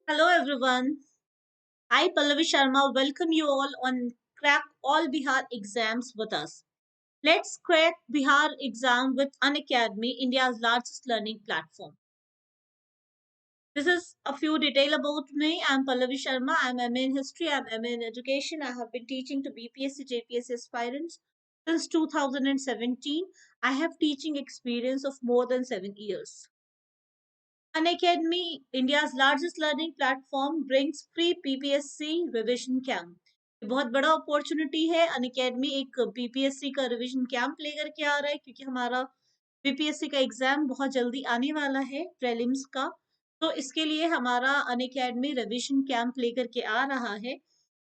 Hello everyone. I Pallavi Sharma welcome you all on Crack All Bihar exams with us. Let's crack Bihar exam with Unacademy, India's largest learning platform. This is a few detail about me. I'm Pallavi Sharma. I'm MA in History. I'm MA in Education. I have been teaching to BPSC, JPSC aspirants since 2017. I have teaching experience of more than 7 years. Unacademy, India's largest learning platform, brings free PPSC revision camp. ये बहुत बड़ा opportunity है। Unacademy एक PPSC का revision camp लेकर के आ रहा है क्योंकि हमारा पीपीएससी का एग्जाम बहुत जल्दी आने वाला है प्रीलिम्स का। तो इसके लिए हमारा अनअकैडमी रिवीजन कैंप लेकर के आ रहा है,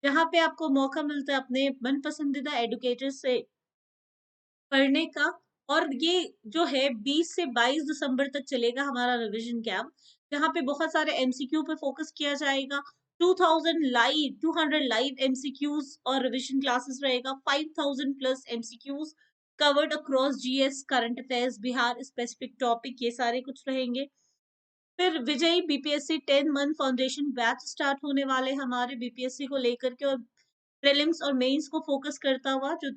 जहाँ पे आपको मौका मिलता है अपने मन पसंदीदा एडुकेटर से पढ़ने का। और ये जो है 20 से 22 दिसंबर तक चलेगा हमारा रिवीजन कैंप, जहाँ पे बहुत सारे एमसीक्यू पे फोकस किया जाएगा। 200 लाइव एमसीक्यूज और रिवीजन क्लासेस रहेगा। 5000 plus MCQs covered across GS, current affairs, Bihar specific topic, ये सारे कुछ रहेंगे। फिर विजयी BPSC 10 month foundation batch start होने वाले हमारे बीपीएससी को लेकर के, और प्रीलिम्स और मेंस को फोकस करता हुआ, जो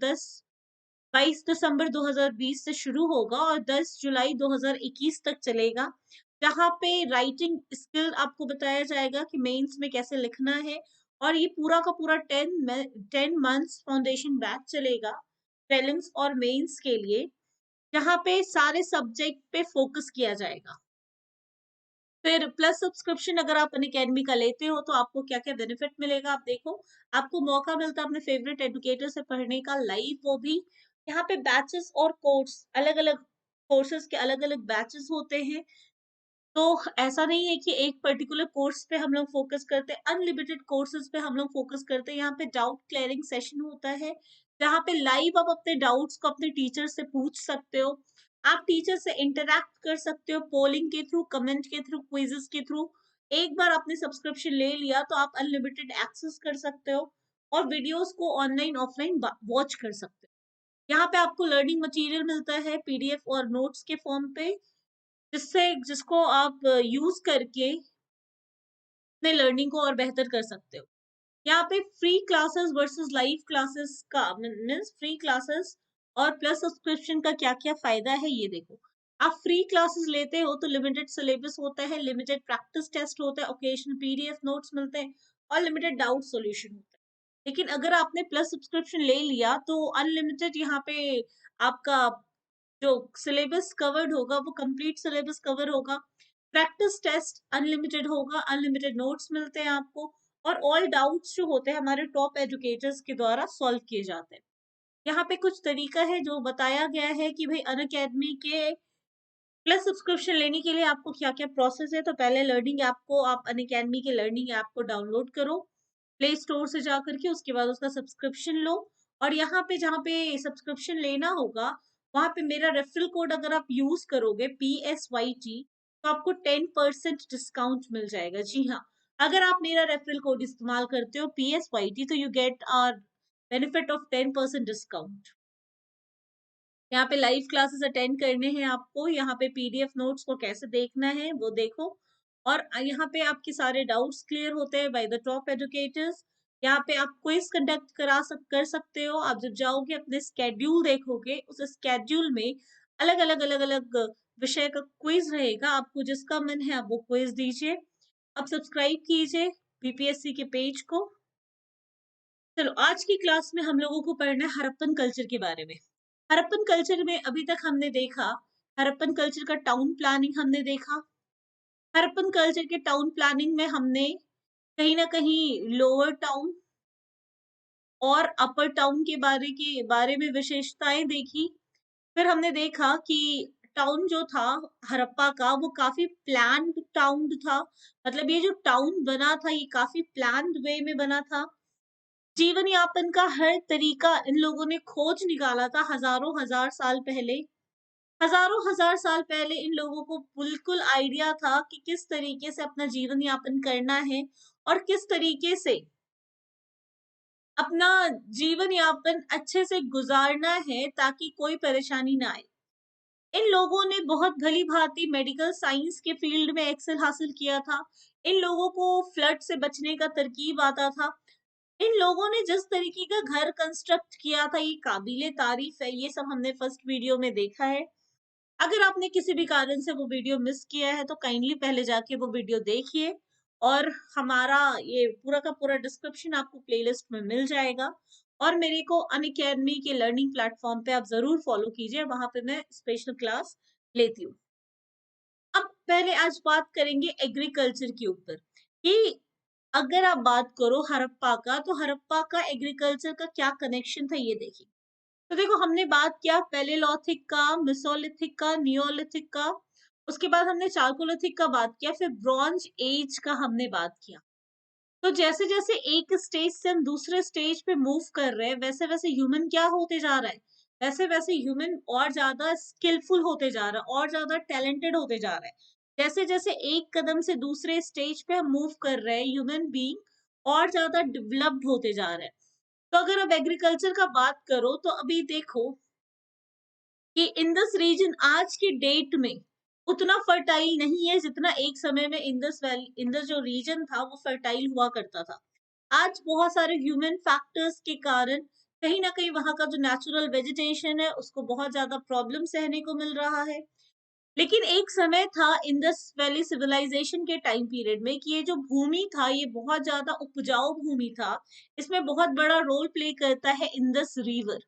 22 दिसंबर 2020 से शुरू होगा और 10 जुलाई 2021 तक चलेगा, जहाँ पे राइटिंग स्किल आपको बताया जाएगा कि मेंस में कैसे लिखना है। और ये पूरा का पूरा 10 मंथ्स फाउंडेशन बैच चलेगा प्रीलिम्स और मेंस के लिए, जहाँ पे सारे सब्जेक्ट पे फोकस किया जाएगा। फिर प्लस सब्सक्रिप्शन अगर आप अनअकैडमी का लेते हो तो आपको क्या क्या बेनिफिट मिलेगा, आप देखो। आपको मौका मिलता है अपने फेवरेट एडुकेटर से पढ़ने का लाइव, वो भी। यहाँ पे बैचेस और कोर्स, अलग अलग कोर्सेज के अलग अलग बैचेस होते हैं। तो ऐसा नहीं है कि एक पर्टिकुलर कोर्स पे हम लोग फोकस करते हैं, अनलिमिटेड कोर्सेज पे हम लोग फोकस करते हैं। यहाँ पे डाउट क्लियरिंग सेशन होता है, जहाँ पे लाइव आप अपने डाउट्स को अपने टीचर से पूछ सकते हो। आप टीचर से इंटरैक्ट कर सकते हो पोलिंग के थ्रू, कमेंट के थ्रू, क्विजेस के थ्रू। एक बार आपने सब्सक्रिप्शन ले लिया तो आप अनलिमिटेड एक्सेस कर सकते हो और वीडियोस को ऑनलाइन ऑफलाइन वॉच कर सकते हो। यहाँ पे आपको लर्निंग मटेरियल मिलता है पीडीएफ और नोट्स के फॉर्म पे, जिसको आप यूज करके अपने लर्निंग को और बेहतर कर सकते हो। यहाँ पे free classes versus live classes का मीन्स फ्री क्लासेस और प्लस सब्सक्रिप्शन का क्या क्या फायदा है, ये देखो। आप फ्री क्लासेस लेते हो तो लिमिटेड सिलेबस होता है, लिमिटेड प्रैक्टिस टेस्ट होता है, ओकेजनल पीडीएफ नोट्स मिलते हैं और लिमिटेड डाउट सॉल्यूशन होता है। लेकिन अगर आपने प्लस सब्सक्रिप्शन ले लिया तो अनलिमिटेड यहाँ पे आपका जो सिलेबस कवर्ड होगा वो कंप्लीट सिलेबस कवर होगा। प्रैक्टिस टेस्ट अनलिमिटेड होगा, अनलिमिटेड नोट्स मिलते हैं आपको, और ऑल डाउट्स जो होते हैं हमारे टॉप एजुकेटर्स के द्वारा सॉल्व किए जाते हैं। यहाँ पे कुछ तरीका है जो बताया गया है कि भाई अनअकैडमी के प्लस सब्सक्रिप्शन लेने के लिए आपको क्या क्या प्रोसेस है। तो पहले लर्निंग ऐप को, आप अनअकैडमी के लर्निंग ऐप को डाउनलोड करो प्ले स्टोर से जा करके, उसके बाद उसका सब्सक्रिप्शन लो। और यहाँ पे जहाँ पे सब्सक्रिप्शन लेना होगा, वहां पे मेरा रेफरल कोड अगर आप यूज करोगे PSYT, तो आपको 10% डिस्काउंट मिल जाएगा। जी हाँ, अगर आप मेरा रेफरल कोड इस्तेमाल करते हो PSYT, तो you get our benefit of 10% discount. यहाँ पे लाइव क्लासेस अटेंड करने हैं आपको, यहाँ पे पीडीएफ नोट्स को कैसे देखना है वो देखो, और यहाँ पे आपके सारे डाउट्स क्लियर होते हैं बाय द टॉप एजुकेटर्स। यहाँ पे आप क्विज कंडक्ट कर सकते हो। आप जब जाओगे अपने स्केड्यूल देखोगे, उस स्केड्यूल में अलग अलग अलग अलग विषय का क्विज रहेगा। आपको जिसका मन है आप वो क्विज दीजिए। अब सब्सक्राइब कीजिए बीपीएससी के पेज को। चलो, आज की क्लास में हम लोगों को पढ़ना है हड़प्पन कल्चर के बारे में। हड़प्पन कल्चर में अभी तक हमने देखा, हड़प्पन कल्चर का टाउन प्लानिंग हमने देखा। हड़प्पन कल्चर के टाउन प्लानिंग में हमने कहीं ना कहीं लोअर टाउन और अपर टाउन के बारे में विशेषताएं देखी। फिर हमने देखा कि टाउन जो था हड़प्पा का, वो काफी प्लान्ड टाउन था। मतलब ये जो टाउन बना था ये काफी प्लान्ड वे में बना था। जीवन यापन का हर तरीका इन लोगों ने खोज निकाला था हजारों हजार साल पहले। हजारों हजार साल पहले इन लोगों को बिल्कुल आइडिया था कि किस तरीके से अपना जीवन यापन करना है और किस तरीके से अपना जीवन यापन अच्छे से गुजारना है ताकि कोई परेशानी ना आए। इन लोगों ने बहुत भली-भांति मेडिकल साइंस के फील्ड में एक्सेल हासिल किया था। इन लोगों को फ्लड से बचने का तरकीब आता था। इन लोगों ने जिस तरीके का घर कंस्ट्रक्ट किया था, ये काबिले तारीफ है। ये सब हमने फर्स्ट वीडियो में देखा है। अगर आपने किसी भी कारण से वो वीडियो मिस किया है तो काइंडली पहले जाके वो वीडियो देखिए, और हमारा ये पूरा का पूरा डिस्क्रिप्शन आपको प्लेलिस्ट में मिल जाएगा। और मेरे को अनअकैडमी के लर्निंग प्लेटफॉर्म पे आप जरूर फॉलो कीजिए, वहां पे मैं स्पेशल क्लास लेती हूँ। अब पहले आज बात करेंगे एग्रीकल्चर के ऊपर, कि अगर आप बात करो हड़प्पा का, तो हड़प्पा का एग्रीकल्चर का क्या कनेक्शन था ये देखिए। तो देखो, हमने बात किया पैलेलिथिक का, मेसोलिथिक का, नियोलिथिक का, उसके बाद हमने चारकोलिथिक का बात किया, फिर ब्रॉन्ज एज का हमने बात किया। तो जैसे जैसे एक स्टेज से हम दूसरे स्टेज पे मूव कर रहे हैं, वैसे वैसे ह्यूमन क्या होते जा रहा है, वैसे वैसे ह्यूमन और ज्यादा स्किलफुल होते जा रहा है, और ज्यादा टैलेंटेड होते जा रहा है। जैसे जैसे एक कदम से दूसरे स्टेज पे हम मूव कर रहे हैं, ह्यूमन बीइंग और ज्यादा डेवलप्ड होते जा रहे हैं। तो अगर अब एग्रीकल्चर का बात करो, तो अभी देखो कि इंडस रीजन आज की डेट में उतना फर्टाइल नहीं है जितना एक समय में इंडस वैली, इंडस जो रीजन था वो फर्टाइल हुआ करता था। आज बहुत सारे ह्यूमन फैक्टर्स के कारण कहीं ना कहीं वहां का जो नेचुरल वेजिटेशन है उसको बहुत ज्यादा प्रॉब्लम सहने को मिल रहा है। लेकिन एक समय था इंडस वैली सिविलाइजेशन के टाइम पीरियड में कि ये जो भूमि था ये बहुत ज्यादा उपजाऊ भूमि था। इसमें बहुत बड़ा रोल प्ले करता है इंडस रिवर।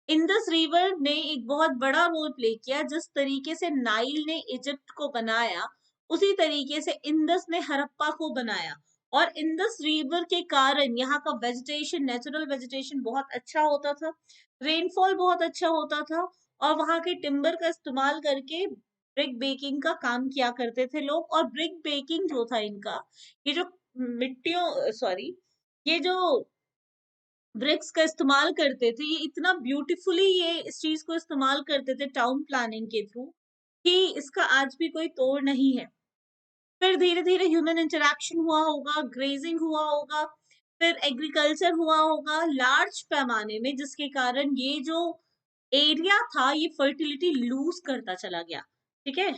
इंडस रिवर ने एक बहुत बड़ा रोल प्ले किया। जिस तरीके से नाइल ने इजिप्ट को बनाया, उसी तरीके से इंडस ने हड़प्पा को बनाया। और इंडस रिवर के कारण यहाँ का वेजिटेशन, नेचुरल वेजिटेशन बहुत अच्छा होता था, रेनफॉल बहुत अच्छा होता था, और वहां के टिम्बर का इस्तेमाल करके ब्रिक बेकिंग का काम किया करते थे लोग। और ब्रिक बेकिंग जो था इनका, ये जो मिट्टियों सॉरी ये जो ब्रिक्स का इस्तेमाल करते थे, ये इतना ब्यूटीफुली ये इस चीज को इस्तेमाल करते थे टाउन प्लानिंग के थ्रू, कि इसका आज भी कोई तोड़ नहीं है। फिर धीरे धीरे ह्यूमन इंटरेक्शन हुआ होगा, ग्रेजिंग हुआ होगा, फिर एग्रीकल्चर हुआ होगा लार्ज पैमाने में, जिसके कारण ये जो एरिया था ये फर्टिलिटी लूज करता चला गया। ठीक है।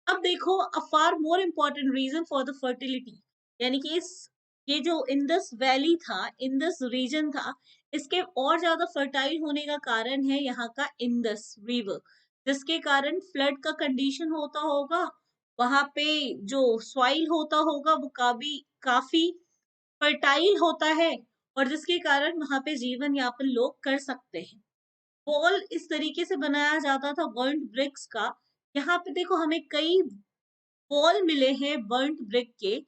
अब देखो, a far more important reason for the fertility, यानी कि इस ये जो इंडस वैली था, इंडस रीजन था, इसके और ज्यादा फर्टाइल होने का कारण है यहाँ का इंडस रिवर, जिसके कारण फ्लड का कंडीशन होता होगा। वहां पे जो सॉइल होता होगा वो काफी फर्टाइल होता है, और जिसके कारण वहां पे जीवन यापन लोग कर सकते हैं। वॉल इस तरीके से बनाया जाता था बर्न्ड ब्रिक्स का। यहाँ पे देखो, हमें कई वॉल मिले हैं बर्न्ट ब्रिक के,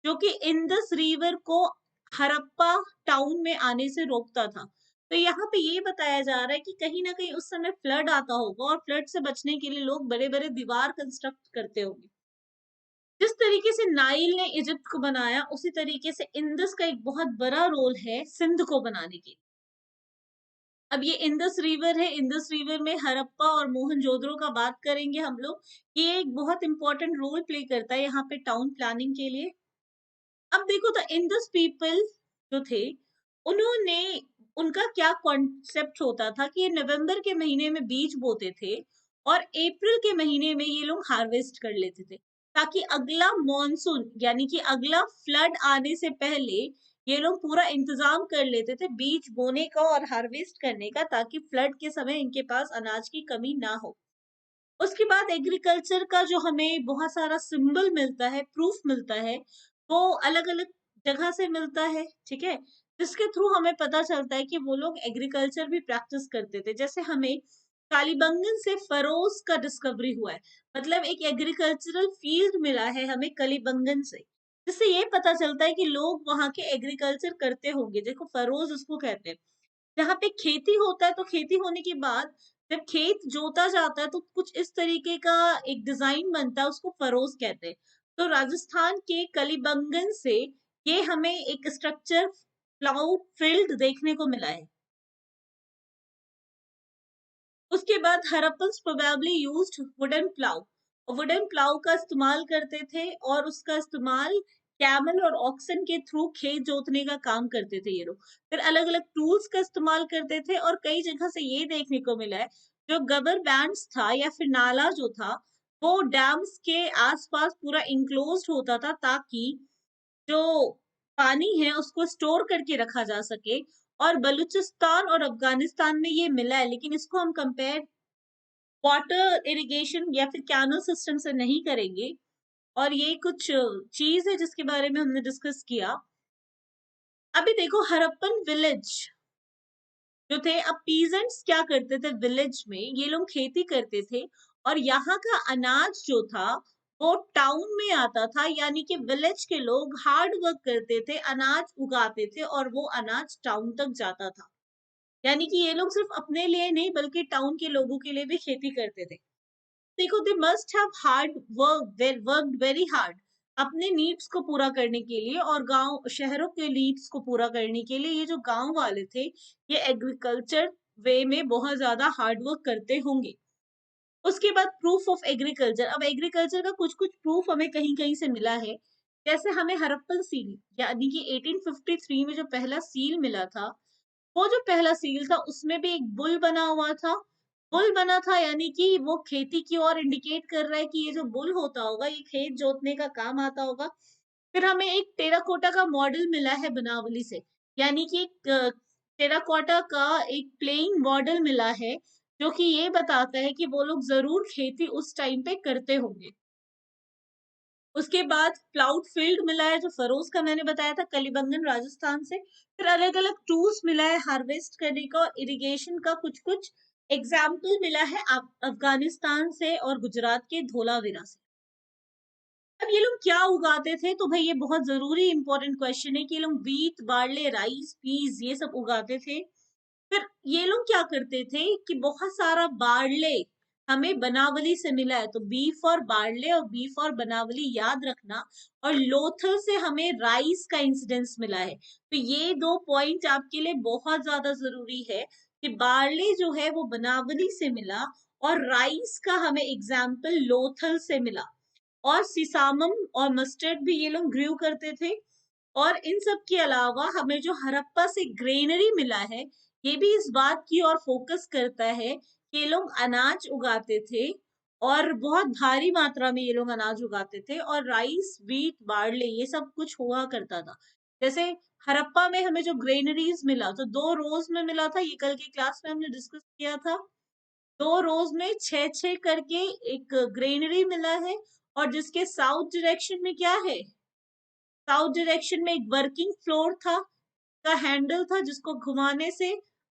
जो कि इंडस रिवर को हड़प्पा टाउन में आने से रोकता था। तो यहाँ पे ये बताया जा रहा है कि कहीं ना कहीं उस समय फ्लड आता होगा, और फ्लड से बचने के लिए लोग बड़े बड़े दीवार कंस्ट्रक्ट करते होंगे। जिस तरीके से नाइल ने इजिप्ट को बनाया, उसी तरीके से इंडस का एक बहुत बड़ा रोल है सिंध को बनाने के। अब ये इंडस रिवर है, इंडस रिवर में हड़प्पा और मोहनजोदड़ो का बात करेंगे हम लोग। ये एक बहुत इंपॉर्टेंट रोल प्ले करता है यहाँ पे टाउन प्लानिंग के लिए। अब देखो, द इंडस पीपल जो थे, उन्होंने, उनका क्या कॉन्सेप्ट होता था कि ये नवंबर के महीने में बीज बोते थे, और अप्रैल के महीने में ये लोग हार्वेस्ट कर लेते थे, ताकि अगला मॉनसून यानी कि अगला फ्लड आने से पहले ये लोग पूरा इंतजाम कर लेते थे बीज बोने का और हार्वेस्ट करने का, ताकि फ्लड के समय इनके पास अनाज की कमी ना हो। उसके बाद एग्रीकल्चर का जो हमें बहुत सारा सिंबल मिलता है, प्रूफ मिलता है, वो अलग अलग जगह से मिलता है। ठीक है। जिसके थ्रू हमें पता चलता है कि वो लोग एग्रीकल्चर भी प्रैक्टिस करते थे। जैसे हमें कालीबंगन से फरोज का डिस्कवरी हुआ है, मतलब एक एग्रीकल्चरल फील्ड मिला है हमें कलीबंगन से, जिससे ये पता चलता है कि लोग वहां के एग्रीकल्चर करते होंगे। देखो, फरोज उसको कहते हैं जहाँ पे खेती होता है। तो खेती होने के बाद जब खेत जोता जाता है तो कुछ इस तरीके का एक डिजाइन बनता है, उसको फरोज कहते हैं। तो राजस्थान के कलीबंगन से ये हमें एक स्ट्रक्चर प्लाउ फील्ड देखने को मिला है। उसके बाद Harappans probably used wooden plough, wooden plough का इस्तेमाल करते थे, और उसका इस्तेमाल कैमल और ऑक्सन के थ्रू खेत जोतने का काम करते थे ये लोग। फिर अलग अलग टूल्स का इस्तेमाल करते थे, और कई जगह से ये देखने को मिला है जो गबर बैंड्स था या फिर नाला जो था, वो डैम्स के आसपास पूरा इंक्लोज्ड होता था, ताकि जो पानी है उसको स्टोर करके रखा जा सके। और बलूचिस्तान और अफगानिस्तान में ये मिला है, लेकिन इसको हम कंपेयर वाटर इरिगेशन या फिर कैनल सिस्टम से नहीं करेंगे। और ये कुछ चीज है जिसके बारे में हमने डिस्कस किया। अभी देखो, हरप्पन विलेज जो थे, अब पीजेंट्स क्या करते थे विलेज में, ये लोग खेती करते थे, और यहाँ का अनाज जो था वो टाउन में आता था, यानी कि विलेज के लोग हार्ड वर्क करते थे, अनाज उगाते थे, और वो अनाज टाउन तक जाता था। यानी कि ये लोग सिर्फ अपने लिए नहीं बल्कि टाउन के लोगों के लिए भी खेती करते थे। देखो, they must have hard work very hard अपने नीड्स को पूरा करने के लिए, और गांव शहरों के नीड्स को पूरा करने के लिए। ये जो गांव वाले थे, ये एग्रीकल्चर वे में बहुत ज्यादा हार्ड वर्क करते होंगे। उसके बाद प्रूफ ऑफ एग्रीकल्चर। अब एग्रीकल्चर का कुछ कुछ प्रूफ हमें कहीं कहीं से मिला है। जैसे हमें हड़प्पन सील, यानी कि 1853 में जो पहला सील मिला था, वो जो पहला सील था उसमें भी एक बुल बना हुआ था। बुल बना था यानी कि वो खेती की ओर इंडिकेट कर रहा है कि ये जो बुल होता होगा ये खेत जोतने का काम आता होगा। फिर हमें एक टेराकोटा का मॉडल मिला है बनावली से, यानी कि एक टेराकोटा का एक प्लेइंग मॉडल मिला है, जो कि ये बताता है कि वो लोग जरूर खेती उस टाइम पे करते होंगे। उसके बाद प्लाउड फील्ड मिला है, जो फरोज का मैंने बताया था, कलिबंगन राजस्थान से। फिर अलग अलग टूल्स मिला है हार्वेस्ट करने का, इरिगेशन का कुछ कुछ एग्जाम्पल मिला है अफगानिस्तान से और गुजरात के धोलावीरा से। अब ये लोग क्या उगाते थे, तो भाई ये बहुत जरूरी इंपॉर्टेंट क्वेश्चन है कि ये लोग व्हीट, बार्ले, राइस, पीस ये सब उगाते थे। फिर ये लोग क्या करते थे कि बहुत सारा बार्ले हमें बनावली से मिला है, तो बी फॉर बार्ले और बी फॉर बनावली याद रखना। और लोथल से हमें राइस का इंसिडेंस मिला है, तो ये दो पॉइंट आपके लिए बहुत ज्यादा जरूरी है कि बार्ले जो है वो बनावली से मिला, और राइस का हमें एग्जाम्पल लोथल से मिला। और सिसामम और मस्टर्ड भी ये लोग ग्रू करते थे। और इन सब के अलावा हमें जो हड़प्पा से ग्रेनरी मिला है, ये भी इस बात की ओर फोकस करता है कि ये लोग अनाज उगाते थे, और बहुत भारी मात्रा में ये लोग अनाज उगाते थे, और राइस, व्हीट, बार्ले ये सब कुछ हुआ करता था। जैसे हड़प्पा में हमें जो ग्रेनरीज मिला, तो 2 रोज में मिला था, ये कल की क्लास में हमने डिस्कस किया था। 2 रोज में 6-6 करके एक ग्रेनरी मिला है। और जिसके साउथ डायरेक्शन में क्या है, साउथ डायरेक्शन में एक वर्किंग फ्लोर था, का हैंडल था, जिसको घुमाने से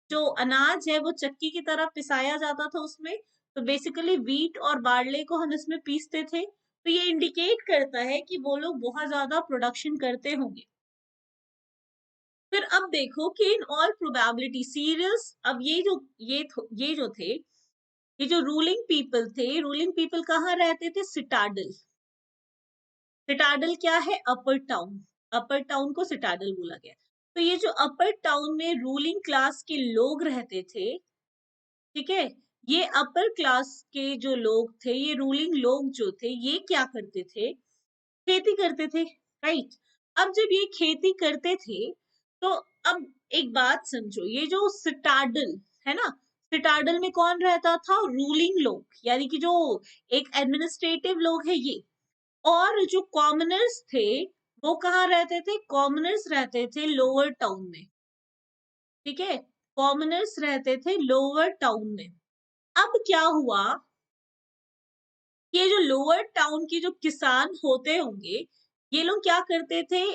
जो अनाज है वो चक्की की तरह पिसाया जाता था उसमें। तो बेसिकली व्हीट और बार्ले को हम इसमें पीसते थे, तो ये इंडिकेट करता है कि वो लोग बहुत ज्यादा प्रोडक्शन करते होंगे। फिर अब देखो कि इन ऑल प्रोबेबिलिटी सीरियल्स, अब ये जो थे, ये जो रूलिंग पीपल थे, रूलिंग पीपल कहाँ रहते थे, सिटाडल। सिटाडल क्या है, अपर टाउन। अपर टाउन को सिटाडल बोला गया। तो ये जो अपर टाउन में रूलिंग क्लास के लोग रहते थे, ठीक है, ये अपर क्लास के जो लोग थे, ये रूलिंग लोग जो थे, ये क्या करते थे, खेती करते थे, राइट। अब जब ये खेती करते थे, तो अब एक बात समझो, ये जो सिटाडल है ना, सिटाडल में कौन रहता था, रूलिंग लोग, यानी कि जो एक एडमिनिस्ट्रेटिव लोग है ये। और जो कॉमनर्स थे, वो कहाँ रहते थे, कॉमनर्स रहते थे लोअर टाउन में, ठीक है, कॉमनर्स रहते थे लोअर टाउन में। अब क्या हुआ, ये जो लोअर टाउन के जो किसान होते होंगे, ये लोग क्या करते थे,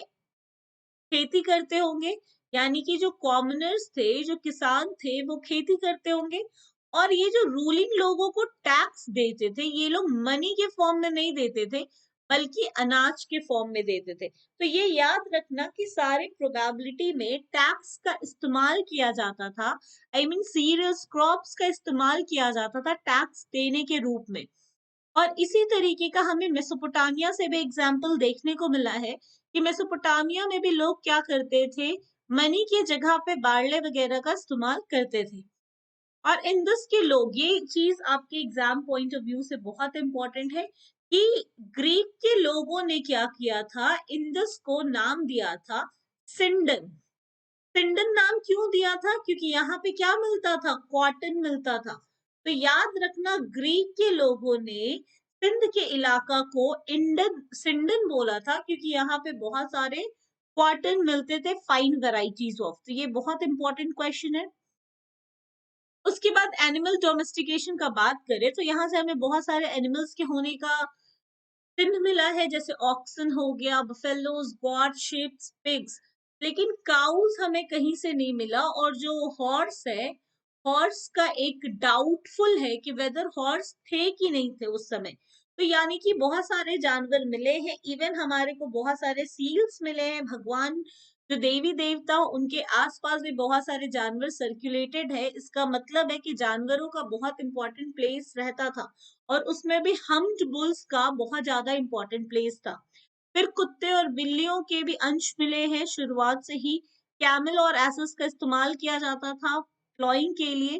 खेती करते होंगे। यानी कि जो कॉमनर्स थे, जो किसान थे, वो खेती करते होंगे। और ये जो रूलिंग लोगों को टैक्स देते थे, ये लोग मनी के फॉर्म में नहीं देते थे बल्कि अनाज के फॉर्म में देते थे। तो ये याद रखना कि सारे प्रोबेबिलिटी में टैक्स का इस्तेमाल किया जाता था, आई मीन सीरियल्स, क्रॉप्स का इस्तेमाल किया जाता था टैक्स देने के रूप में। और इसी तरीके का हमें मेसोपोटामिया से भी एग्जाम्पल देखने को मिला है कि मेसोपोटामिया में भी लोग क्या करते थे, मनी की जगह पे बार्ले वगैरह का इस्तेमाल करते थे। और इंदस के लोग, ये चीज आपके एग्जाम पॉइंट ऑफ व्यू से बहुत इंपॉर्टेंट है कि ग्रीक के लोगों ने क्या किया था, इंदस को नाम दिया था सिंडन। सिंडन नाम क्यों दिया था, क्योंकि यहाँ पे क्या मिलता था, कॉटन मिलता था। तो याद रखना ग्रीक के लोगों ने सिंध के इलाका को इंडन सिंडन बोला था, क्योंकि यहाँ पे बहुत सारे कॉटन मिलते थे, फाइन वेराइटीज ऑफ। तो ये बहुत इंपॉर्टेंट क्वेश्चन है। उसके बाद एनिमल डोमेस्टिकेशन का बात करें तो यहाँ से हमें बहुत सारे एनिमल्स के होने का चिन्ह मिला है, जैसे ऑक्सन हो गया, बफेलोज, गॉट, शिप्स, पिग्स। लेकिन काउज हमें कहीं से नहीं मिला। और जो हॉर्स है, हॉर्स का एक डाउटफुल है कि वेदर हॉर्स थे कि नहीं थे उस समय। तो यानी कि बहुत सारे जानवर मिले हैं। इवन हमारे को बहुत सारे सील्स मिले हैं। भगवान जो देवी देवता उनके आसपास भी बहुत सारे जानवर सर्कुलेटेड है। इसका मतलब है कि जानवरों का बहुत इंपॉर्टेंट प्लेस रहता था, और उसमें भी हम्प्ड बुल्स का बहुत ज्यादा इंपॉर्टेंट प्लेस था। फिर कुत्ते और बिल्लियों के भी अंश मिले हैं। शुरुआत से ही कैमल और एसेस का इस्तेमाल किया जाता था प्लॉइंग के लिए।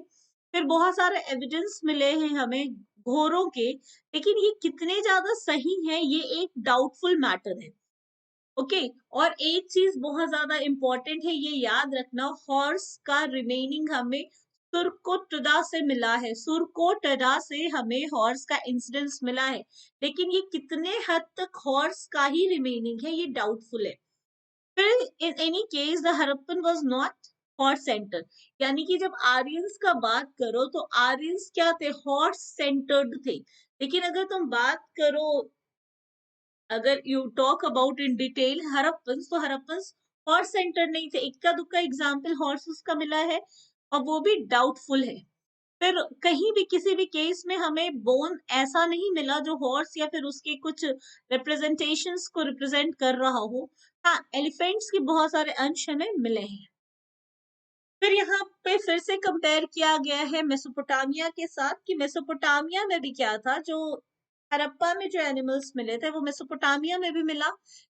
फिर बहुत सारे एविडेंस मिले हैं हमें घोड़ों के, लेकिन ये कितने ज्यादा सही है ये एक डाउटफुल मैटर है। ओके। और एक चीज बहुत ज्यादा इंपॉर्टेंट है, ये याद रखना, हॉर्स का रिमेनिंग हमें सुरकोटडा से मिला है। सुरकोटडा से हमें हॉर्स का इंसिडेंस मिला है, लेकिन ये कितने हद तक हॉर्स का ही रिमेनिंग है ये डाउटफुल है। फिर in any case the Harappan was not horse centre. यानी कि जब आर्यंस का बात करो तो आर्यंस क्या थे, हॉर्स सेंटर्ड थे। लेकिन अगर तुम बात करो, अगर you talk about in detail Harappan, तो हरप्पन हॉर्स सेंटर नहीं थे। इक्का दुक्का एग्जाम्पल हॉर्सेस का मिला है, और वो भी डाउटफुल है। फिर कहीं भी किसी भी केस में हमें बोन ऐसा नहीं मिला जो हॉर्स या फिर उसके कुछ रिप्रेजेंटेशंस को रिप्रेजेंट कर रहा हो। हाँ, एलिफेंट्स के बहुत सारे अंश हमें मिले हैं। फिर यहाँ पे फिर से कंपेयर किया गया है मेसोपोटामिया के साथ, कि मेसोपोटामिया में भी क्या था। जो हरप्पा में जो एनिमल्स मिले थे वो मेसोपोटामिया में भी मिला।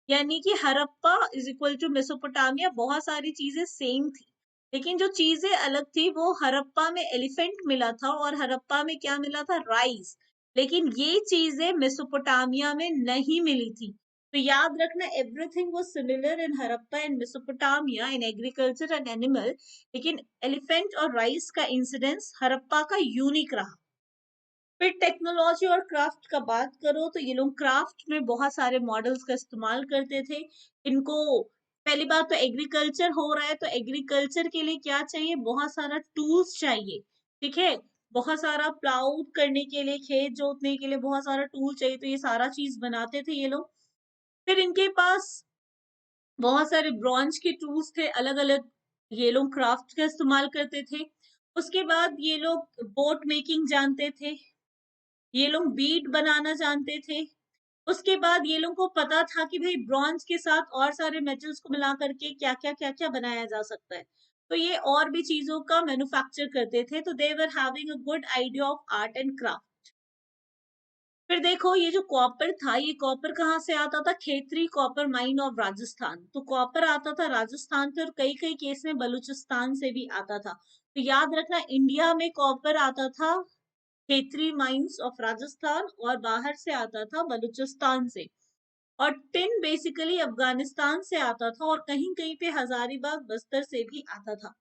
यानी कि Harappa is equal to Mesopotamia, बहुत सारी चीजें सेम थी। लेकिन जो चीजें अलग थी, वो हरप्पा में एलिफेंट मिला था और हरप्पा में क्या मिला था, राइस। लेकिन ये चीजें मेसोपोटामिया में नहीं मिली थी। तो याद रखना, everything was similar in Harappa and Mesopotamia in agriculture and animal. लेकिन एलिफेंट और राइस का इंसिडेंस हरप्पा का यूनिक रहा। फिर टेक्नोलॉजी और क्राफ्ट का बात करो तो ये लोग क्राफ्ट में बहुत सारे मॉडल्स का इस्तेमाल करते थे। इनको पहली बात तो एग्रीकल्चर हो रहा है, तो एग्रीकल्चर के लिए क्या चाहिए, बहुत सारा टूल्स चाहिए। ठीक है, बहुत सारा प्लाउ करने के लिए, खेत जोतने के लिए बहुत सारा टूल चाहिए। तो ये सारा चीज बनाते थे ये लोग। फिर इनके पास बहुत सारे ब्रॉन्ज के टूल्स थे अलग अलग, ये लोग क्राफ्ट का इस्तेमाल करते थे। उसके बाद ये लोग बोट मेकिंग जानते थे, ये लोग बीड बनाना जानते थे। उसके बाद ये लोगों को पता था कि भाई ब्रॉन्ज के साथ और सारे मेटल्स को मिला करके क्या क्या बनाया जा सकता है। तो ये और भी चीजों का मैन्युफैक्चर करते थे। तो they were having a good idea of art and craft. फिर देखो, ये जो कॉपर था, ये कॉपर कहाँ से आता था, Khetri copper mine of Rajasthan. तो कॉपर आता था राजस्थान से, और कई कई केस में बलूचिस्तान से भी आता था। तो याद रखना, इंडिया में कॉपर आता था खेतरी माइंस ऑफ राजस्थान, और बाहर से आता था बलूचिस्तान से। और टिन बेसिकली अफगानिस्तान से आता था, और कहीं कहीं पे हजारीबाग बस्तर से भी आता था।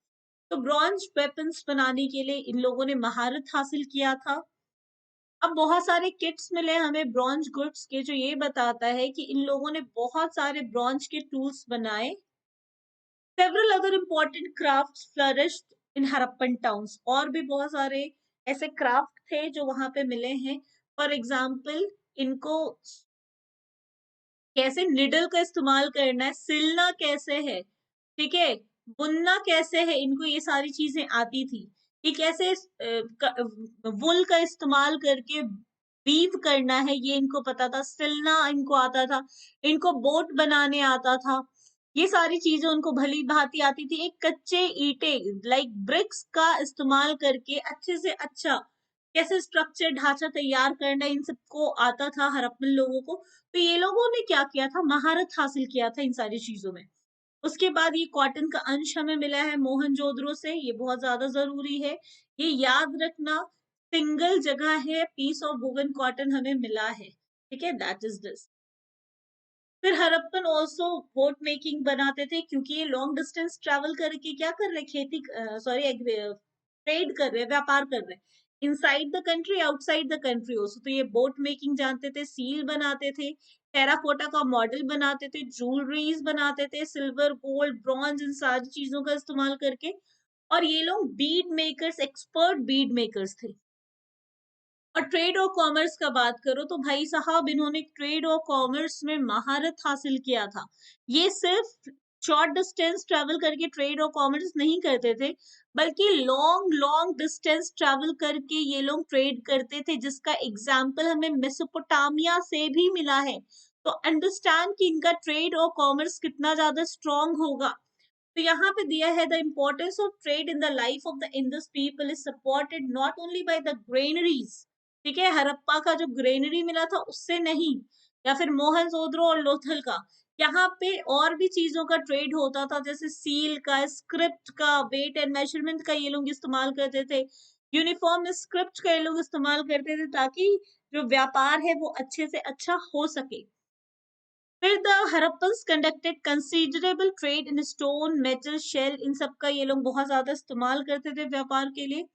तो ब्रॉन्ज वेपन्स बनाने के लिए इन लोगों ने महारत हासिल किया था। अब बहुत सारे किट्स मिले हमें ब्रॉन्ज गुड्स के, जो ये बताता है कि इन लोगों ने बहुत सारे ब्रॉन्ज के टूल्स बनाए। Several other important crafts flourished इन हरप्पन टाउन्स। और भी बहुत सारे ऐसे क्राफ्ट थे जो वहां पे मिले हैं। फॉर एग्जाम्पल, इनको कैसे निडल का इस्तेमाल करना है, सिलना कैसे है, ठीक है, बुनना कैसे है, इनको ये सारी चीजें आती थी। कि कैसे वुल का इस्तेमाल करके वीव करना है, ये इनको पता था। सिलना इनको आता था। इनको बोट बनाने आता था। ये सारी चीजें उनको भली भांति आती थी। एक कच्चे ईंटे लाइक ब्रिक्स का इस्तेमाल करके अच्छे से अच्छा कैसे स्ट्रक्चर ढांचा तैयार करना, इन सबको आता था हड़प्पन लोगों को। तो ये लोगों ने क्या किया था, महारत हासिल किया था इन सारी चीजों में। उसके बाद ये कॉटन का अंश हमें मिला है मोहनजोदड़ो से, ये बहुत ज्यादा जरूरी है। ये याद रखना, सिंगल जगह है पीस ऑफ वुवन कॉटन हमें मिला है। ठीक है, दैट इज दिस। फिर हड़प्पन ऑल्सो बोट मेकिंग बनाते थे, क्योंकि ये लॉन्ग डिस्टेंस ट्रेवल करके क्या कर रहे, खेती सॉरी ट्रेड कर रहे, व्यापार कर रहे। Inside the country, outside the country also. तो ये बोट मेकिंग जानते थे, सील बनाते थे, टेराकोटा का मॉडल बनाते थे, ज्वेलरीज बनाते थे, सिल्वर, गोल्ड, ब्रॉन्ज, इन सारी चीजों का इस्तेमाल करके। और ये लोग Beed makers, expert Beed makers थे। और ट्रेड और कॉमर्स का बात करो तो भाई साहब इन्होंने ट्रेड और कॉमर्स में महारत हासिल किया था। ये सिर्फ शॉर्ट डिस्टेंस ट्रेवल करके ट्रेड और कॉमर्स नहीं करते थे, बल्कि लॉन्ग लॉन्ग डिस्टेंस ट्रेवल करके ये लोग ट्रेड करते थे, जिसका एग्जाम्पल हमें मेसोपोटामिया से भी मिला है। तो अंडरस्टैंड कि इनका ट्रेड और कॉमर्स कितना ज्यादा स्ट्रांग होगा। तो यहाँ पे दिया है the importance of trade in the life of the Indus people is supported not only by the granaries. ठीक है, हड़प्पा का जो ग्रेनरी मिला था उससे नहीं, या फिर मोहनजोदड़ो और लोथल का। यहाँ पे और भी चीजों का ट्रेड होता था, जैसे सील का, स्क्रिप्ट का, वेट एंड मेजरमेंट का ये लोग इस्तेमाल करते थे, यूनिफॉर्म स्क्रिप्ट का ये लोग इस्तेमाल करते थे, ताकि जो व्यापार है वो अच्छे से अच्छा हो सके। फिर the Harappans conducted considerable trade in stone, metal, shell, इन सब का ये लोग बहुत ज्यादा इस्तेमाल करते थे व्यापार के लिए।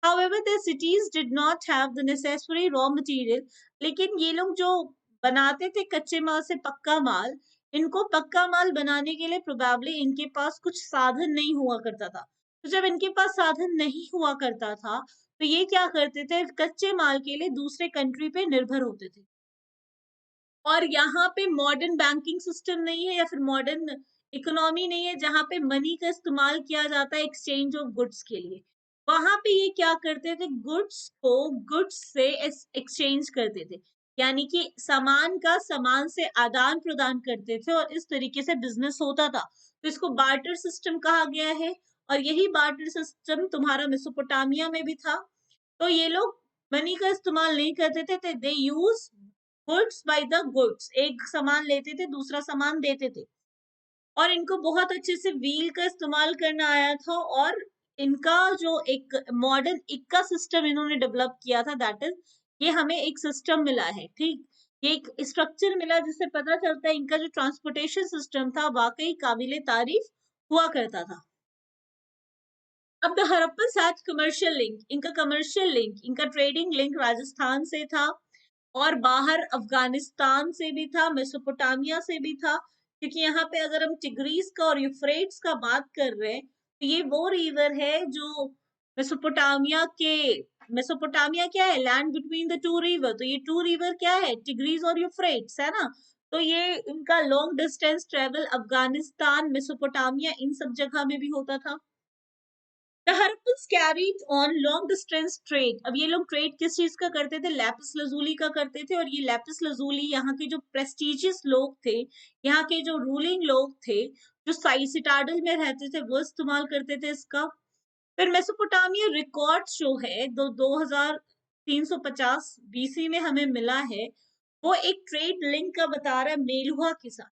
However, their cities did not have the necessary raw material. लेकिन ये लोग जो बनाते थे कच्चे माल से पक्का माल, इनको पक्का माल बनाने के लिए प्रोबेबली इनके पास कुछ साधन नहीं हुआ करता था। तो जब इनके पास साधन नहीं हुआ करता था, तो ये क्या करते थे, कच्चे माल के लिए दूसरे कंट्री पे निर्भर होते थे। और यहाँ पे मॉडर्न बैंकिंग सिस्टम नहीं है, या फिर मॉडर्न इकोनॉमी नहीं है जहाँ पे मनी का इस्तेमाल किया जाता है एक्सचेंज ऑफ गुड्स के लिए। वहां पे ये क्या करते थे, गुड्स को गुड्स से एक्सचेंज करते थे, यानी कि सामान का सामान से आदान प्रदान करते थे, और इस तरीके से बिजनेस होता था। तो इसको बार्टर सिस्टम कहा गया है, और यही बार्टर सिस्टम तुम्हारा मेसोपोटामिया में भी था। तो ये लोग मनी का इस्तेमाल नहीं करते थे, they use goods by the goods. एक सामान लेते थे, दूसरा सामान देते थे। और इनको बहुत अच्छे से व्हील का इस्तेमाल करना आया था, और इनका जो एक मॉडर्न इक्का सिस्टम इन्होंने डेवलप किया था, दैट इज, ये हमें एक सिस्टम मिला है, ठीक, ये एक स्ट्रक्चर मिला जिससे पता चलता है इनका जो ट्रांसपोर्टेशन सिस्टम था वाकई काबिले तारीफ हुआ करता था। अब the Harappan had commercial link, इनका कमर्शियल लिंक, इनका ट्रेडिंग लिंक राजस्थान से था, और बाहर अफगानिस्तान से भी था, मेसोपोटामिया से भी था। क्योंकि यहाँ पे अगर हम टिग्रीज का और यूफ्रेट्स का बात कर रहे हैं, तो ये वो रिवर है जो मेसोपोटामिया के, मेसोपोटामिया क्या है, land between the two river. तो ये टू रिवर क्या है, टिग्रीज और यूफ्रेट्स है ना। तो ये इनका long distance travel Afghanistan, Mesopotamia, इन सब जगह में भी होता था। The Harappans carried on long distance trade. अब ये लोग ट्रेड किस चीज का करते थे, लैपिस लजूली का करते थे। और ये लैपिस लजूली यहाँ के जो प्रेस्टिजियस लोग थे, यहाँ के जो रूलिंग लोग थे, जो सिटाडल में रहते थे, वो इस्तेमाल करते थे इसका। फिर मेसोपोटामिया रिकॉर्ड जो है 2350 बीसी में हमें मिला है, वो एक ट्रेड लिंक का बता रहा है मेलुआ के साथ।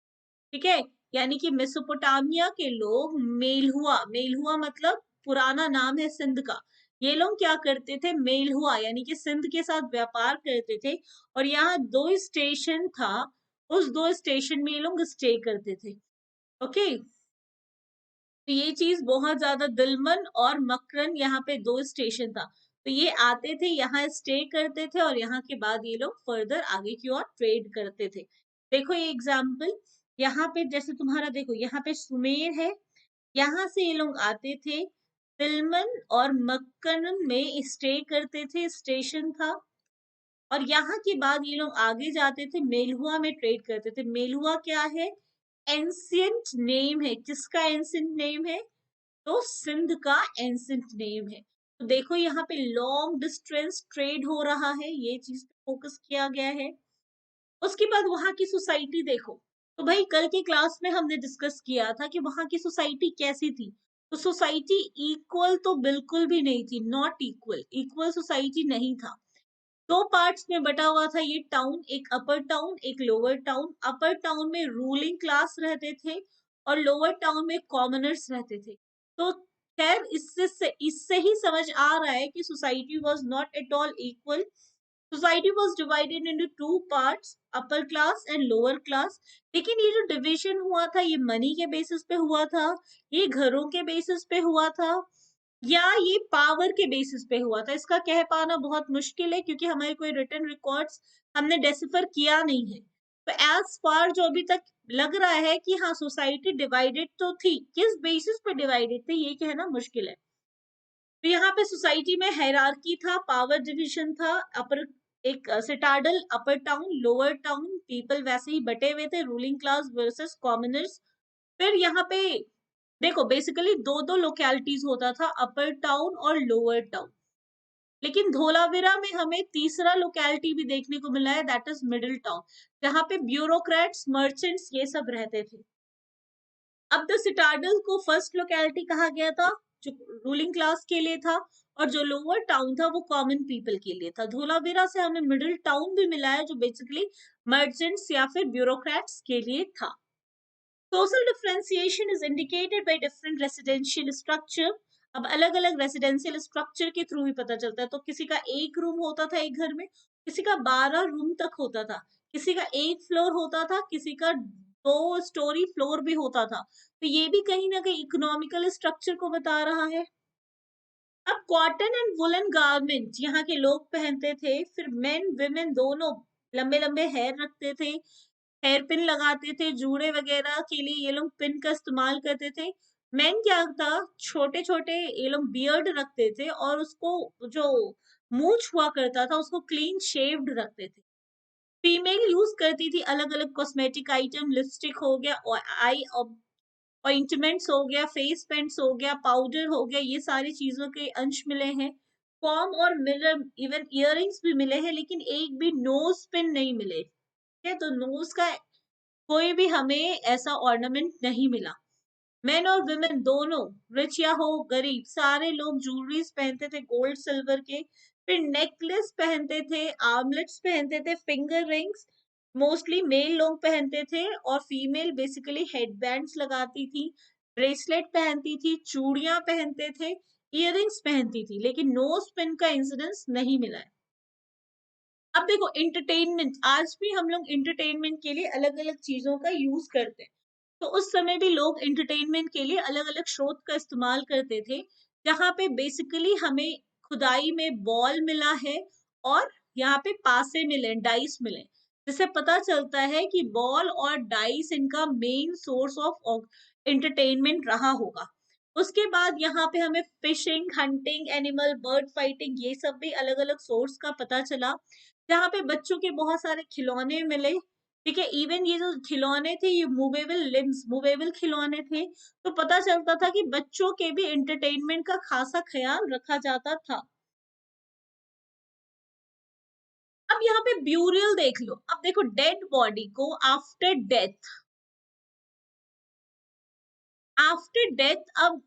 ठीक है, यानी कि मेसोपोटामिया के लोग मेलहुआ, मेलहुआ मतलब पुराना नाम है सिंध का, ये लोग क्या करते थे, मेलहुआ यानी कि सिंध के साथ व्यापार करते थे। और यहाँ दो स्टेशन था, उस दो स्टेशन में ये लोग स्टे करते थे। ओके, तो ये चीज बहुत ज्यादा, दिलमन और मकरन यहाँ पे दो स्टेशन था। तो ये आते थे, यहाँ स्टे करते थे, और यहाँ के बाद ये लोग फर्दर आगे की ओर ट्रेड करते थे। देखो ये एग्जाम्पल, यहाँ पे जैसे तुम्हारा देखो, यहाँ पे सुमेर है, यहाँ से ये लोग आते थे, तिलमन और मक्कन में स्टे करते थे, स्टेशन था। और यहाँ के बाद ये लोग आगे जाते थे, मेलहुआ में ट्रेड करते थे। मेलहुआ क्या है, एंशियंट नेम है, किसका एंशियंट नेम है, तो सिंध का एंशियंट नेम है। तो देखो यहाँ पे लॉन्ग डिस्टेंस ट्रेड हो रहा है, ये चीज पे फोकस किया गया है। उसके बाद वहां की सोसाइटी देखो, तो भाई कल की क्लास में हमने डिस्कस किया था कि वहां की सोसाइटी कैसी थी। तो सोसाइटी इक्वल तो बिल्कुल भी नहीं थी, नॉट इक्वल, इक्वल सोसाइटी नहीं था। दो पार्ट्स में बटा हुआ था ये टाउन, एक अपर टाउन, एक लोअर टाउन। अपर टाउन में रूलिंग क्लास रहते थे, और लोअर टाउन में कॉमनर्स रहते थे। तो खैर इससे ही समझ आ रहा है कि society was not at all equal. Society was divided into two parts, upper class and lower class. लेकिन ये जो डिवीजन हुआ था, ये मनी के बेसिस पे हुआ था, ये घरों के बेसिस पे हुआ था, या ये पावर के बेसिस पे हुआ था, इसका कह पाना बहुत मुश्किल है क्योंकि हमारे कोई रिटन रिकॉर्ड्स हमने डेसिफर किया नहीं है। तो एज फार जो अभी तक लग रहा है कि हाँ सोसाइटी डिवाइडेड तो थी, किस बेसिस पे डिवाइडेड थी ये कहना मुश्किल है। तो यहाँ पे सोसाइटी में हायरार्की था, पावर डिविजन था, अपर एक सिटाडल, अपर टाउन, लोअर टाउन, पीपल वैसे ही बटे हुए थे, रूलिंग क्लास वर्सेस कॉमनर्स। फिर यहाँ पे देखो बेसिकली दो दो लोकेलिटीज होता था, अपर टाउन और लोअर टाउन, लेकिन धोलावीरा में हमें तीसरा लोकेलिटी भी देखने को मिला है, दैट इज मिडिल टाउन, जहाँ पे ब्यूरोक्रेट्स, मर्चेंट्स ये सब रहते थे। अब द सिटाडल को फर्स्ट लोकेलिटी कहा गया था जो रूलिंग क्लास के लिए था, और जो लोअर टाउन था वो कॉमन पीपल के लिए था। धोलावीरा से हमें मिडिल टाउन भी मिला है जो बेसिकली मर्चेंट्स या फिर ब्यूरोक्रेट्स के लिए था। Social differentiation is indicated by different residential structure. अब अलग अलग रेसिडेंशियल स्ट्रक्चर के थ्रू ही पता चलता है। तो किसी का एक रूम होता था एक घर में, किसी का 12 रूम तक होता था, किसी का एक फ्लोर होता था, किसी का 2 स्टोरी फ्लोर भी होता था। तो ये भी कहीं ना कहीं इकोनॉमिकल स्ट्रक्चर को बता रहा है। अब कॉटन एंड वुलन गारमेंट यहाँ के लोग पहनते थे। फिर मेन विमेन दोनों लंबे लंबे हेयर रखते थे, हेयर पिन लगाते थे, जूड़े वगैरह के लिए ये लोग पिन का इस्तेमाल करते थे। मेन क्या था, छोटे छोटे ये लोग बियर्ड रखते थे और उसको जो मूछ हुआ करता था उसको क्लीन शेव्ड रखते थे। फीमेल यूज करती थी अलग अलग कॉस्मेटिक आइटम, लिपस्टिक हो गया, आई ऑइंटमेंट्स हो गया, फेस पेंट्स हो गया, पाउडर हो गया, ये सारी चीजों के अंश मिले हैं। कॉम और मिरर, इवन इयररिंग्स भी मिले हैं, लेकिन एक भी नोज पिन नहीं मिले। ठीक है, तो नोज का कोई भी हमें ऐसा ऑर्नामेंट नहीं मिला। मेन और वुमेन दोनों, रिच या हो गरीब, सारे लोग ज्वेलरीज पहनते थे गोल्ड सिल्वर के। फिर नेकलेस पहनते थे, आर्मलेट्स पहनते थे, फिंगर रिंग्स मोस्टली मेल लोग पहनते थे, और फीमेल बेसिकली हेडबैंड्स लगाती थी, ब्रेसलेट पहनती थी, चूड़ियां पहनते थे, इयररिंग्स पहनती थी, लेकिन नोज पिन का इंसिडेंस नहीं मिला है। अब देखो एंटरटेनमेंट, आज भी हम लोग एंटरटेनमेंट के लिए अलग अलग चीजों का यूज करते हैं। तो उस समय भी लोग एंटरटेनमेंट के लिए अलग अलग स्रोत का इस्तेमाल करते थे, जहाँ पे बेसिकली हमें खुदाई में बॉल मिला है और यहाँ पे पासे मिले, डाइस मिले, जिससे पता चलता है कि बॉल और डाइस इनका मेन सोर्स ऑफ एंटरटेनमेंट रहा होगा। उसके बाद यहाँ पे हमें fishing, hunting, animal, bird fighting, ये सब भी अलग अलग सोर्स का पता चला, जहाँ पे बच्चों के बहुत सारे खिलौने मिले। ठीक है, इवन ये जो खिलौने थे ये मूवेबल लिम्स, मूवेबल खिलौने थे। तो पता चलता था कि बच्चों के भी एंटरटेनमेंट का खासा ख्याल रखा जाता था। अब यहाँ पे ब्यूरियल देख लो। अब देखो डेड बॉडी को आफ्टर डेथ, आफ्टर डेथ, अब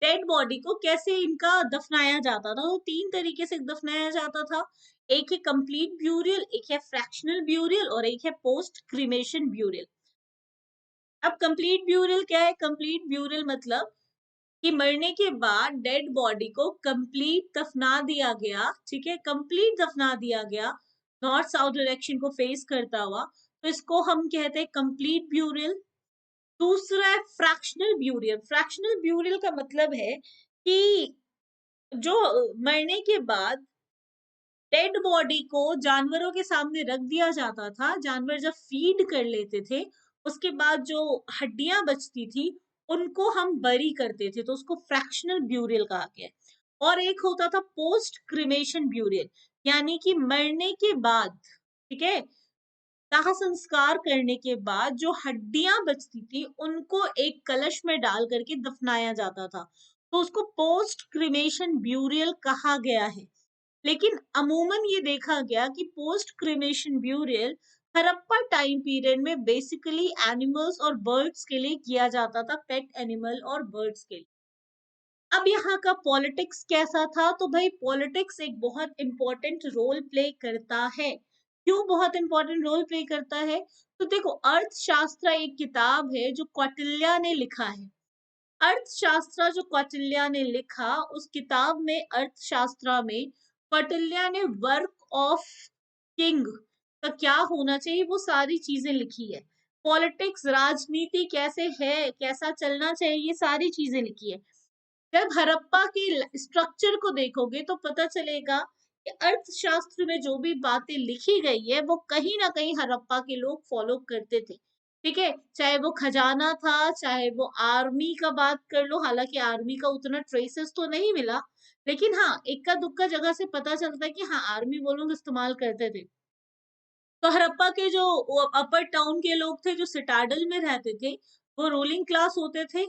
डेड बॉडी को कैसे इनका दफनाया जाता था, तो 3 तरीके से दफनाया जाता था। एक है कंप्लीट ब्यूरियल, एक है फ्रैक्शनल ब्यूरियल, और एक है पोस्ट क्रीमेशन ब्यूरियल। अब कंप्लीट ब्यूरियल क्या है? कंप्लीट ब्यूरियल मतलब कि मरने के बाद डेड बॉडी को कंप्लीट दफना दिया गया। ठीक है, कंप्लीट दफना दिया गया, नॉर्थ साउथ डायरेक्शन को फेस करता हुआ, तो इसको हम कहते हैं कंप्लीट ब्यूरियल। दूसरा है फ्रैक्शनल ब्यूरियल। फ्रैक्शनल ब्यूरियल का मतलब है कि जो मरने के बाद डेड बॉडी को जानवरों के सामने रख दिया जाता था, जानवर जब फीड कर लेते थे उसके बाद जो हड्डियां बचती थी उनको हम बरी करते थे, तो उसको फ्रैक्शनल ब्यूरियल कहा गया। और एक होता था पोस्ट क्रिमेशन ब्यूरियल, यानी कि मरने के बाद, ठीक है, दाह संस्कार करने के बाद जो हड्डियां बचती थी उनको एक कलश में डाल करके दफनाया जाता था, तो उसको पोस्ट क्रिमेशन ब्यूरियल कहा गया है। लेकिन अमूमन ये देखा गया कि post cremation burial Harappa time period में बेसिकली एनिमल्स और बर्ड्स के लिए किया जाता था, पेट एनिमल और बर्ड्स के लिए। अब यहाँ का पॉलिटिक्स कैसा था? तो भाई पॉलिटिक्स एक बहुत इंपॉर्टेंट रोल प्ले करता है। क्यों बहुत इंपॉर्टेंट रोल प्ले करता है? तो देखो अर्थशास्त्र एक किताब है जो कौटिल्य ने लिखा है। अर्थशास्त्र जो कौटिल्य ने लिखा, उस किताब में अर्थशास्त्र में कौटिल्य ने वर्क ऑफ किंग का क्या होना चाहिए वो सारी चीजें लिखी है। पॉलिटिक्स, राजनीति कैसे है, कैसा चलना चाहिए, ये सारी चीजें लिखी है। जब हड़प्पा के स्ट्रक्चर को देखोगे तो पता चलेगा कि अर्थशास्त्र में जो भी बातें लिखी गई है वो कहीं ना कहीं हड़प्पा के लोग फॉलो करते थे। ठीक है, चाहे वो खजाना था, चाहे वो आर्मी का बात कर लो, हालांकि आर्मी का उतना ट्रेसेस तो नहीं मिला, लेकिन हाँ इक्का दुक्का जगह से पता चलता है कि हाँ आर्मी वो लोग इस्तेमाल करते थे। तो हड़प्पा के जो अपर टाउन के लोग थे जो सिटाडल में रहते थे, वो रूलिंग क्लास होते थे,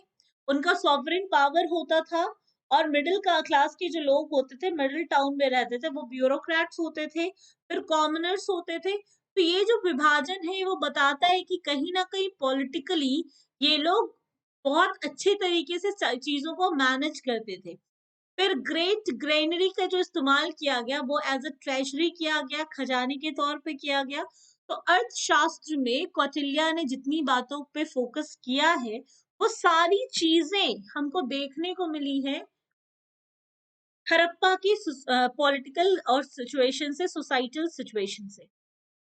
उनका सॉवरेन पावर होता था। और मिडिल का क्लास के जो लोग होते थे मिडिल टाउन में रहते थे वो ब्यूरोक्रेट्स होते थे, फिर कॉमनर्स होते थे। तो ये जो विभाजन है वो बताता है कि कहीं ना कहीं पॉलिटिकली ये लोग बहुत अच्छे तरीके से चीजों को मैनेज करते थे। फिर ग्रेट ग्रेनरी का जो इस्तेमाल किया गया वो एज अ ट्रेजरी किया गया, खजाने के तौर पे किया गया। तो अर्थशास्त्र में कौटिल्य ने जितनी बातों पे फोकस किया है वो सारी चीजें हमको देखने को मिली है हड़प्पा की पॉलिटिकल और सिचुएशन से, सोसाइटल सिचुएशन से।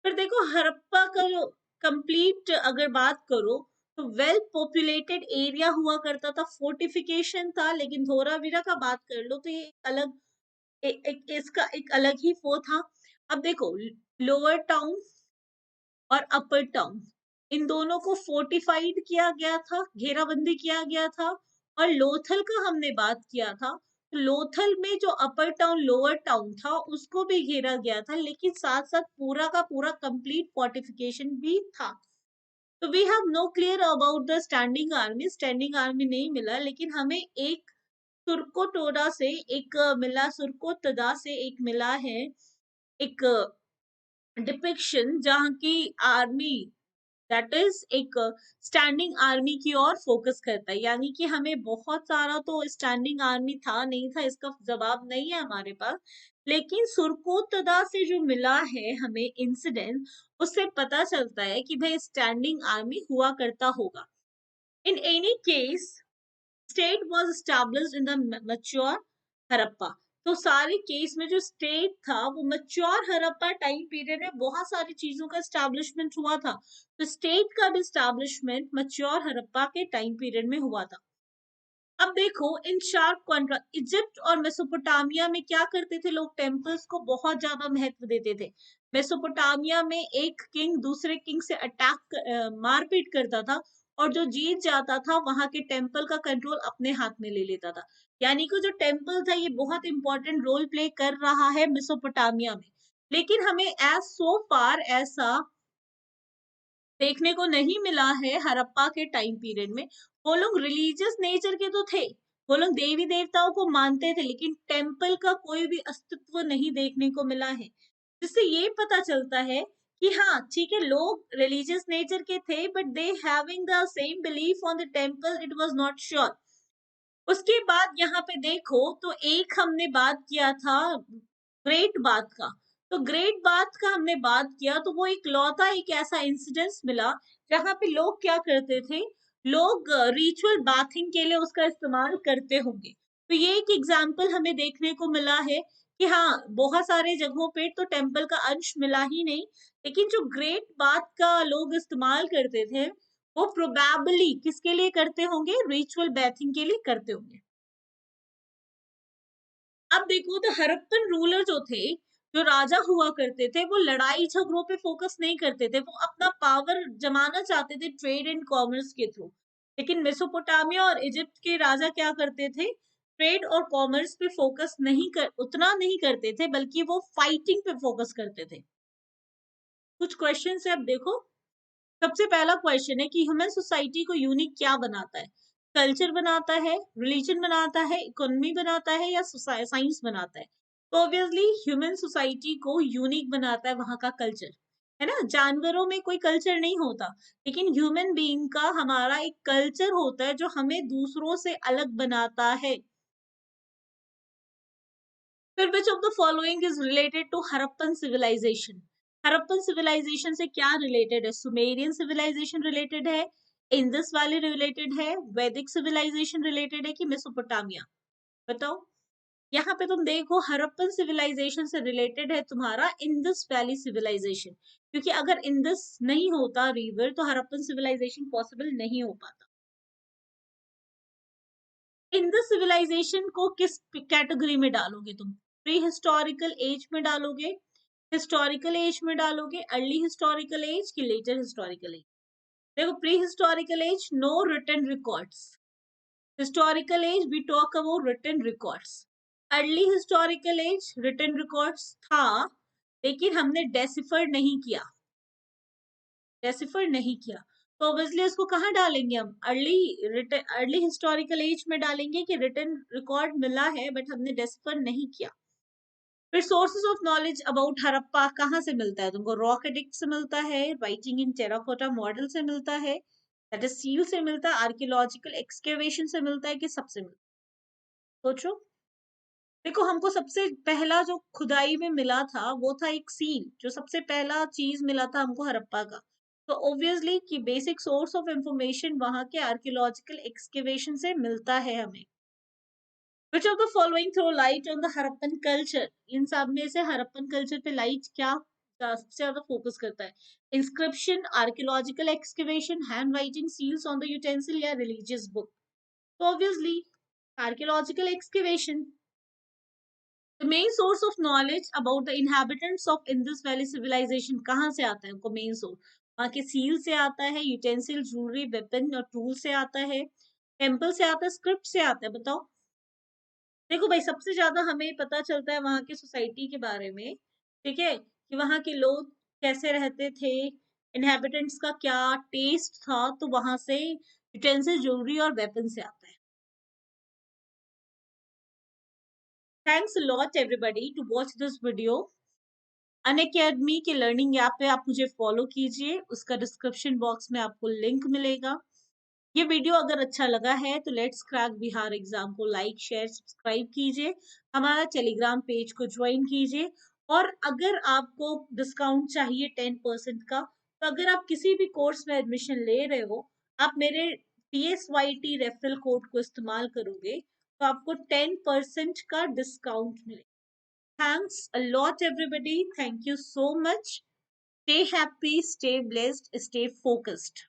फिर देखो हड़प्पा का जो कंप्लीट अगर बात करो तो वेल पॉपुलेटेड एरिया हुआ करता था, फोर्टिफिकेशन था, लेकिन धोलावीरा का बात कर लो तो ये अलग इसका एक अलग ही वो था। अब देखो लोअर टाउन और अपर टाउन इन दोनों को फोर्टिफाइड किया गया था, घेराबंदी किया गया था। और लोथल का हमने बात किया था, तो लोथल में जो अपर टाउन लोअर टाउन था उसको भी घेरा गया था, लेकिन साथ साथ पूरा का पूरा कंप्लीट फोर्टिफिकेशन भी था। तो we have no clear about the standing army, standing army नहीं मिला, लेकिन हमें एक सुरकोटोडा से एक मिला, सुरकोतदा से एक मिला है एक डिपिक्शन जहाँ की आर्मी दैट इज एक स्टैंडिंग आर्मी की ओर फोकस करता है। यानी कि हमें बहुत सारा तो स्टैंडिंग आर्मी था नहीं था इसका जवाब नहीं है हमारे पास, लेकिन सुरकोतदा से जो मिला है हमें इंसिडेंट उससे पता चलता है कि भाई स्टैंडिंग आर्मी हुआ करता होगा। In any case state was established in the mature Harappa. तो सारे केस में जो स्टेट था वो मैच्योर हड़प्पा टाइम पीरियड में बहुत सारी चीजों का एस्टैब्लिशमेंट हुआ था। तो स्टेट का भी एस्टैब्लिशमेंट मैच्योर हड़प्पा के टाइम पीरियड में हुआ था। अब देखो इन शार्प कॉन्ट्रास्ट इजिप्ट और मेसोपोटामिया में क्या करते थे लोग, टेम्पल्स को बहुत ज्यादा महत्व देते थे। मेसोपोटामिया में एक किंग दूसरे किंग से अटैक मारपीट करता था, और जो जीत जाता था वहां के टेम्पल का कंट्रोल अपने हाथ में ले लेता था। यानी कि जो टेम्पल था ये बहुत इंपॉर्टेंट रोल प्ले कर रहा है मेसोपोटामिया में। लेकिन हमें एज सो फार ऐसा देखने को नहीं मिला है हड़प्पा के टाइम पीरियड में। वो लोग रिलीजियस नेचर के तो थे, वो लोग देवी देवताओं को मानते थे, लेकिन टेम्पल का कोई भी अस्तित्व नहीं देखने को मिला है। जिससे ये पता चलता है कि हाँ ठीक है लोग रिलीजियस नेचर के थे, but they having the same belief on the temple it was not sure. उसके बाद यहाँ पे देखो तो एक हमने बात किया था ग्रेट बात का। तो ग्रेट बात का हमने बात किया तो वो एक लौता एक ऐसा इंसिडेंस मिला जहाँ पे लोग क्या करते थे, लोग रिचुअल बाथिंग के लिए उसका इस्तेमाल करते होंगे। तो ये एक एग्जाम्पल हमें देखने को मिला है कि हाँ बहुत सारे जगहों पे तो टेम्पल का अंश मिला ही नहीं, लेकिन जो ग्रेट बात का लोग इस्तेमाल करते थे वो प्रोबेबली किसके लिए करते होंगे, रिचुअल बैथिंग के लिए करते होंगे। अब देखो तो हड़प्पन रूलर जो थे, जो राजा हुआ करते थे, वो लड़ाई झगड़ों पे फोकस नहीं करते थे, वो अपना पावर जमाना चाहते थे ट्रेड एंड कॉमर्स के थ्रू। लेकिन मेसोपोटामिया और इजिप्ट के राजा क्या करते थे, ट्रेड और कॉमर्स पे फोकस नहीं कर उतना नहीं करते थे, बल्कि वो फाइटिंग पे फोकस करते थे। कुछ क्वेश्चन है अब देखो। सबसे पहला क्वेश्चन है कि ह्यूमन सोसाइटी को यूनिक क्या बनाता है, कल्चर बनाता है, रिलीजन बनाता है, इकोनॉमी बनाता है, या साइंस बनाता है। तो ऑब्वियसली ह्यूमन सोसाइटी को यूनिक बनाता है वहां का कल्चर, है ना। जानवरों में कोई कल्चर नहीं होता, लेकिन ह्यूमन बीइंग का हमारा एक कल्चर होता है जो हमें दूसरों से अलग बनाता है। फिर which of the following is related to Harappan civilisation. Harappan civilisation से क्या रिलेटेड है, सुमेरियन सिविलाइजेशन रिलेटेड है, इंडस वैली रिलेटेड है, वैदिक सिविलाइजेशन रिलेटेड है, कि मेसोपोटामिया। बताओ। यहाँ पे तुम देखो हड़प्पन सिविलाइजेशन से रिलेटेड है तुम्हारा इंडस वैली सिविलाइजेशन, क्योंकि अगर इंडस नहीं होता रिवर तो हड़प्पन सिविलाइजेशन पॉसिबल नहीं हो पाता। इन द सिविलाइजेशन को किस कैटेगरी में डालोगे तुम? प्री हिस्टोरिकल एज में डालोगे, हिस्टोरिकल एज में डालोगे, अर्ली हिस्टोरिकल एज की लेटर हिस्टोरिकल एज? देखो, pre historical age no written records, historical age we talk about written records. Early historical age written records था, लेकिन हमने डेसिफर नहीं किया, डेसिफर नहीं किया, तो ऑब्वियसली उसको कहाँ डालेंगे हम? अर्ली हिस्टोरिकल एज में डालेंगे कि रिटन रिकॉर्ड मिला है बट हमने डेसिफर नहीं किया। फिर sources of knowledge about Harappa कहाँ से मिलता है तुमको? रॉक एडिक्ट से मिलता है, राइटिंग इन टेराकोटा मॉडल से मिलता है, दैट इज सील से मिलता है, आर्कियोलॉजिकल एक्सकेवेशन से मिलता है, कि सबसे मिलता है? सोचो। देखो, हमको सबसे पहला जो खुदाई में मिला था वो था एक सील, जो सबसे पहला चीज मिला था हमको हड़प्पा का। तो ऑब्वियसली कि बेसिक सोर्स ऑफ इंफॉर्मेशन वहां के आर्कियोलॉजिकल एक्सकेवेशन से मिलता है हमें। Which of the following throw light on the Harappan culture? इन सब में से हड़प्पन कल्चर पे लाइट क्या सबसे ज्यादा फोकस करता है? Inscription, archaeological excavation, hand writing, seals on the utensil, या रिलीजियस बुक? तो obviously archaeological excavation. The main source of knowledge about the inhabitants of Indus Valley civilization कहाँ से आता है? उनको मेन सोर्स वहाँ के सील से आता है, यूटेंसिल, ज्वेलरी, वेपन और टूल से आता है, टेम्पल से आता है, स्क्रिप्ट से आता है? बताओ। देखो भाई, सबसे ज्यादा हमें पता चलता है वहाँ के सोसाइटी के बारे में, ठीक है, कि वहाँ के लोग कैसे रहते थे, इनहेबिटेंट्स का क्या टेस्ट था, तो वहां से यूटेंसिल, ज्वेलरी और वेपन से आता है। Thanks a lot everybody to watch this video। Unacademy के लर्निंग ऐप पे आप मुझे फॉलो कीजिए, उसका डिस्क्रिप्शन बॉक्स में आपको लिंक मिलेगा। ये वीडियो अगर अच्छा लगा है तो लेट्स क्रैक बिहार एग्जाम को लाइक, शेयर, सब्सक्राइब कीजिए, हमारा टेलीग्राम पेज को ज्वाइन कीजिए। और अगर आपको डिस्काउंट चाहिए 10% का, तो अगर आप किसी भी कोर्स में एडमिशन ले रहे हो, आप मेरे PSYT रेफरल कोड को इस्तेमाल करोगे तो आपको 10% का डिस्काउंट मिलेगा। Thanks a lot, everybody. Thank you so much. Stay happy, stay blessed, stay focused.